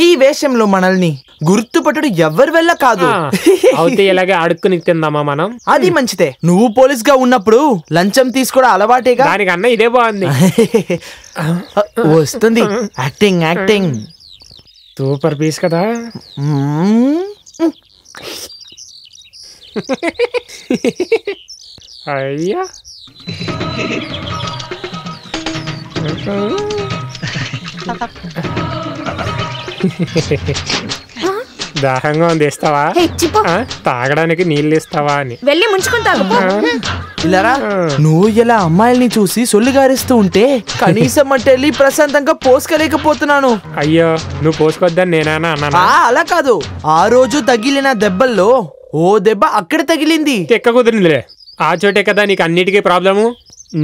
ఈ వేషంలో మనల్ని గుర్తుపట్టడు ఎవరి వల్ల కాదు. అయితే ఇలాగే అడుక్కుని తిందామా మనం? అది మంచిదే. నువ్వు పోలీస్ గా ఉన్నప్పుడు లంచం తీసుకోవడం అలవాటేగా. దానికన్నా ఇదే బాగుంది. వస్తుంది యాక్టింగ్ యాక్టింగ్. సూపర్ పీస్ కదా. అయ్యా దాహంగా ఉంది, ఇస్తావా? తాగడానికి నీళ్ళు ఇస్తావా అని వెళ్ళి ముంచుకుంటాను. ఇలారా నువ్వు ఇలా అమ్మాయిల్ని చూసి సొల్లు గారిస్తూ ఉంటే కనీసం అంటే వెళ్ళి ప్రశాంతంగా పోసుకోలేకపోతున్నాను. అయ్యో నువ్వు పోసుకోవద్దని నేనేనా అన్నానా? అలా కాదు, ఆ రోజు తగిలిన దెబ్బల్లో ఓ దెబ్బ అక్కడ తగిలింది. ఎక్క కుదిరిందిలే, ఆ చోటే కదా నీకు అన్నిటికీ ప్రాబ్లము.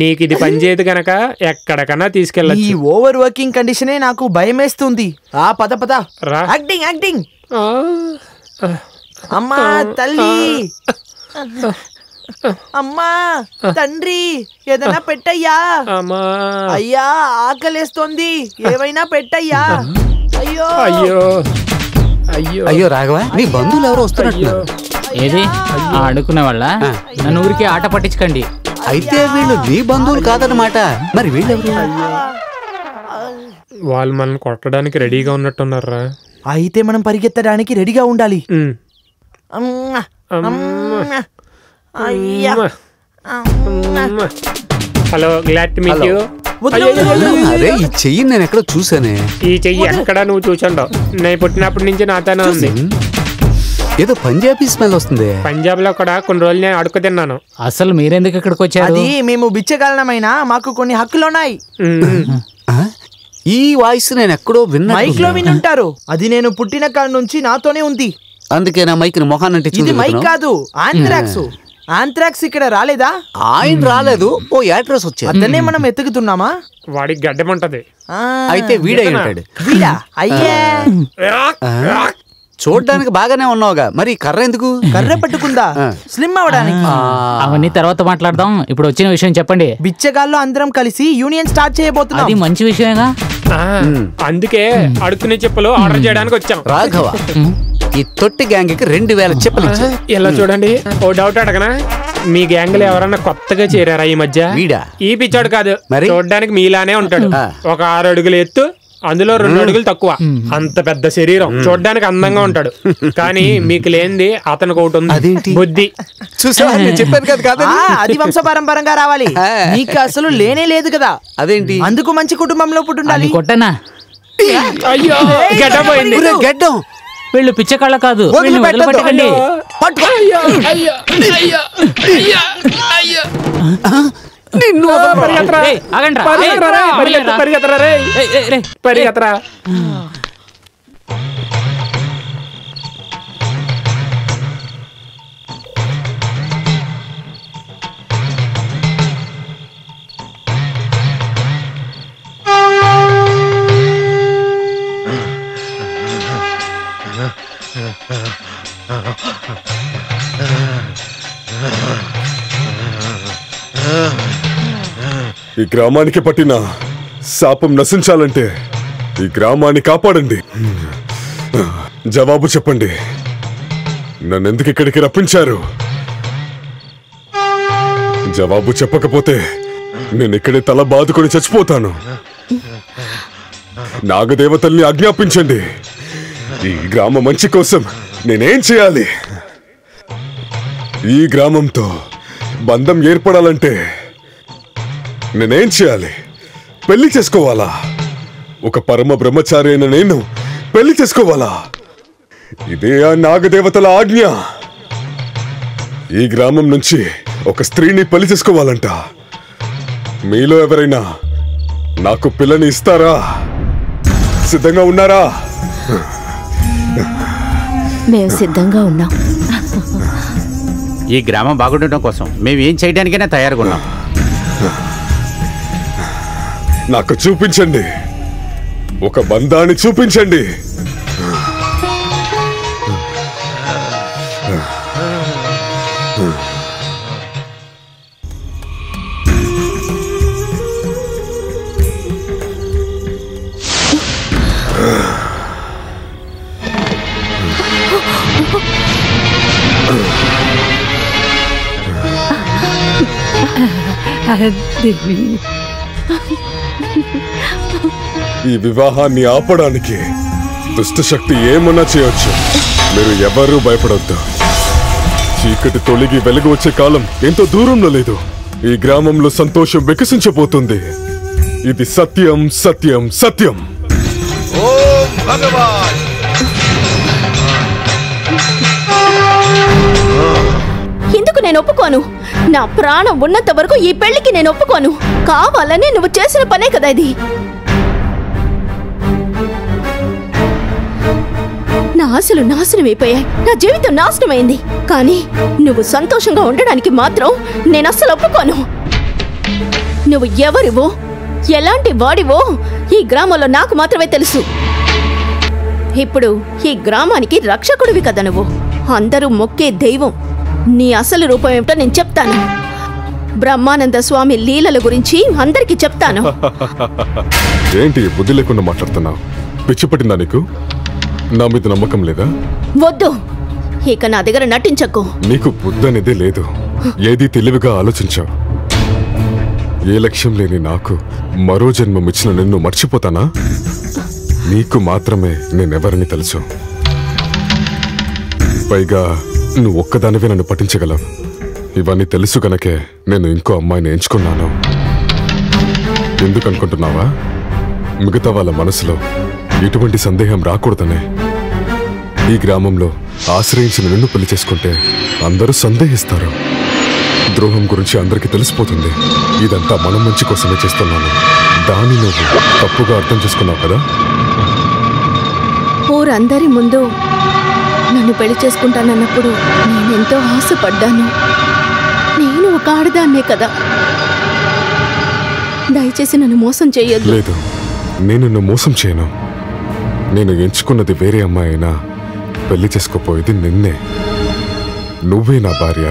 నీకు ఇది పనిచేయదు గనక ఎక్కడికన్నా తీసుకెళ్ళచ్చు. ఈ ఓవర్ వర్కింగ్ కండిషనే నాకు భయమేస్తుంది. ఆ పద పద. Acting acting. అమ్మా తల్లి, అమ్మా తండ్రి, ఏదైనా పెట్టయ్యా. అయ్యా ఆకలేస్తోంది, ఏవైనా పెట్టయ్యా. అయ్యో అయ్యో అయ్యో అయ్యో రాఘవ, నీ బంధువులు ఎవరు వస్తున్నట్టున్నారు. ఏది అనుకునే వాళ్ళ? నన్ను ఊరికి ఆట పట్టించకండి. అయితే వీళ్ళు నీ బంధువులు కాదన్నమాట. మరి వీళ్ళెవరు? వాళ్ళు మనం కొట్టడానికి రెడీగా ఉన్నట్టున్నారా? అయితే మనం పరిగెత్తడానికి రెడీగా ఉండాలి. Hello, glad to meet you. అరే ఈ చెయ్యి నేను ఎక్కడో చూసానే. ఈ చెయ్యి ఎక్కడ నువ్వు చూసుండవు, నేను పుట్టినప్పటి నుంచి నాతోనే ఉంది. ఏదో పంజాబీ స్మెల్ వస్తుంది. పంజాబ్ లో కూడా కొన్ని రోజులు నేను అడుగు తిన్నాను. అసలు మీరెందుకు ఇక్కడికి వచ్చారు? అది మేము బిచ్చగాళ్ళమైనా మాకు కొన్ని హక్కులు ఉన్నాయి. ఈ వాయిస్ నేను ఎక్కడో విన్నా. మైక్ లో వినుంటారు. అది నేను పుట్టిన కాడి నుంచి నాతోనే ఉంది. అందుకే నా మైక్ మొహానంటే ఇది మైక్ కాదు, ఆంథ్రాక్స్. ఆంథ్రాక్స్ ఇక్కడ రాలేదా? ఆయన రాలేదు, ఓ యాక్ట్రెస్ వచ్చారు. అతనే మనం ఎత్తుకుతున్నామా? వాడికి గడ్డమంటది. అయితే వీడే ఉంటాడు. వీడా? అయ్యే చూడ్డానికి బాగానే ఉన్నావుగా, మరి కర్ర ఎందుకు? కర్ర పట్టుకుందా స్లిమ్ అవడానికి. అవన్నీ తర్వాత మాట్లాడదాం. ఇప్పుడు వచ్చిన విషయం చెప్పండి. బిచ్చగాళ్ళు అందరం కలిసి యూనియన్ స్టార్ట్ చేయబోతున్నాం. అది మంచి విషయమేగా. అందుకే అడుక్కునే చెప్పులు ఆర్డర్ చేయడానికి వచ్చాం. రాఘవ, ఈ తొట్టి గ్యాంగ్ కి 2000 చెప్పులు. ఇలా చూడండి, ఓ డౌట్ అడగనా? మీ గ్యాంగ్ లో ఎవరన్నా కొత్తగా చేరారా ఈ మధ్య? వీడా? ఈ పిచ్చోడు కాదు, చూడడానికి మీలానే ఉంటాడు. ఒక 6 అడుగులు ఎత్తు, అందులో 2 అడుగులు తక్కువ, అంత పెద్ద శరీరం, చూడడానికి అందంగా ఉంటాడు. కానీ మీకు లేనిది అతనికి ఒకటి ఉంది, బుద్ధి. చూసావా, చెప్పాను కదా. అది వంశపారంపరంగా రావాలి. నీకు అసలు లేనే లేదు కదా. అదేంటి? అందుకు మంచి కుటుంబంలో పుట్టుండాలి. కొట్టనా? అయ్యో గడ్డ పోయింది. గడ్డం. వీళ్ళు పిచ్చకాళ్ళ కాదు, వదిలిపెట్టకండి. పరిగెత్తరా. ఈ గ్రామానికి పట్టిన శాపం నశించాలంటే ఈ గ్రామాన్ని కాపాడండి. జవాబు చెప్పండి. నన్నెందుకు ఇక్కడికి రప్పించారు? జవాబు చెప్పకపోతే నేను ఇక్కడే తల బాదుకొని చచ్చిపోతాను. నాగదేవతల్ని ఆజ్ఞాపించండి. ఈ గ్రామ మంచి కోసం నేనేం చేయాలి? ఈ గ్రామంతో బంధం ఏర్పడాలంటే నేనేం చేయాలి? పెళ్లి చేసుకోవాలా? ఒక పరమ బ్రహ్మచారి అయిన నేను పెళ్లి చేసుకోవాలా? ఇదే ఆ నాగదేవతల ఆజ్ఞ. ఈ గ్రామం నుంచి ఒక స్త్రీని పెళ్లి చేసుకోవాలంట. మీలో ఎవరైనా నాకు పిల్లని ఇస్తారా? సిద్ధంగా ఉన్నారా? మేము సిద్ధంగా ఉన్నాం. ఈ గ్రామం బాగుండటం కోసం మేము ఏం చేయడానికైనా తయారుగా ఉన్నాం. నాకు చూపించండి, ఒక బంధాన్ని చూపించండి. ఈ వివాహాన్ని ఆపడానికి దుష్టశక్తి ఏమన్నా చేయొచ్చు. మీరు ఎవరూ భయపడొద్దు. చీకటి తొలగి వెలుగు వచ్చే కాలం ఎంతో దూరంలో లేదు. ఈ గ్రామంలో సంతోషం వికసించబోతుంది. ఇది సత్యం, సత్యం, సత్యం. ఓం భగవాన్. ఎందుకు నేను ఒప్పుకోను? నా ప్రాణం ఉన్నంత వరకు ఈ పెళ్లికి నేను ఒప్పుకోను. కావాలని నువ్వు చేసిన పనే కదా ఇది. నా ఆశలు నాశనమైపోయాయి, నా జీవితం నాశనమైంది. కానీ నువ్వు సంతోషంగా ఉండడానికి మాత్రం నేను అస్సలు ఒప్పుకోను. నువ్వు ఎవరివో, ఎలాంటి వాడివో ఈ గ్రామంలో నాకు మాత్రమే తెలుసు. ఇప్పుడు ఈ గ్రామానికి రక్షకుడివి కదా నువ్వు. అందరూ మొక్కే దైవం. నీ అసలు రూపం ఏమిటో నేను చెప్తాను. బ్రహ్మానంద స్వామి లీలల గురించి అందరికీ చెప్తాను. ఏంటి బుద్ధి లేకుండా మాట్లాడుతున్నావు? పిచ్చి పట్టిందా నీకు? నా మీద నమ్మకం లేదా? వద్దు, ఇక నా దగ్గర నటించకు. నీకు బుద్ధి అనేదే లేదు. ఏది తెలివిగా ఆలోచించావు? ఏ లక్ష్యం లేని నాకు మరో జన్మం ఇచ్చిన నిన్ను మర్చిపోతానా? నీకు మాత్రమే నేనెవరని తెలుసు. పైగా నువ్వు ఒక్కదానివే నన్ను పట్టించగలవు. ఇవన్నీ తెలుసు గనకే నేను ఇంకో అమ్మాయిని ఎంచుకున్నాను. ఎందుకనుకుంటున్నావా? మిగతా వాళ్ళ మనసులో ఎటువంటి సందేహం రాకూడదనే. ఈ గ్రామంలో ఆశ్రయించిన నిన్ను పెళ్లి చేసుకుంటే అందరూ సందేహిస్తారు. ద్రోహం గురించి అందరికీ తెలిసిపోతుంది. ఇదంతా మనం మంచి కోసమే చేస్తున్నాను. దాన్ని నువ్వు తప్పుగా అర్థం చేసుకున్నావు కదా. ఊరందరి ముందు నన్ను పెళ్లి చేసుకుంటానన్నప్పుడు నేనెంతో ఆశపడ్డాను. నేను ఒక ఆడదాన్నే కదా. దయచేసి నన్ను మోసం చేయొద్దు. లేదు, నేను నిన్ను మోసం చేయను. నేను ఎంచుకున్నది వేరే అమ్మాయి అయినా పెళ్లి చేసుకోపోయేది నిన్నే. నువ్వే నా భార్య.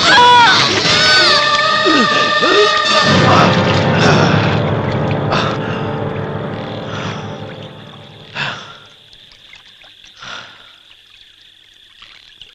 Ah!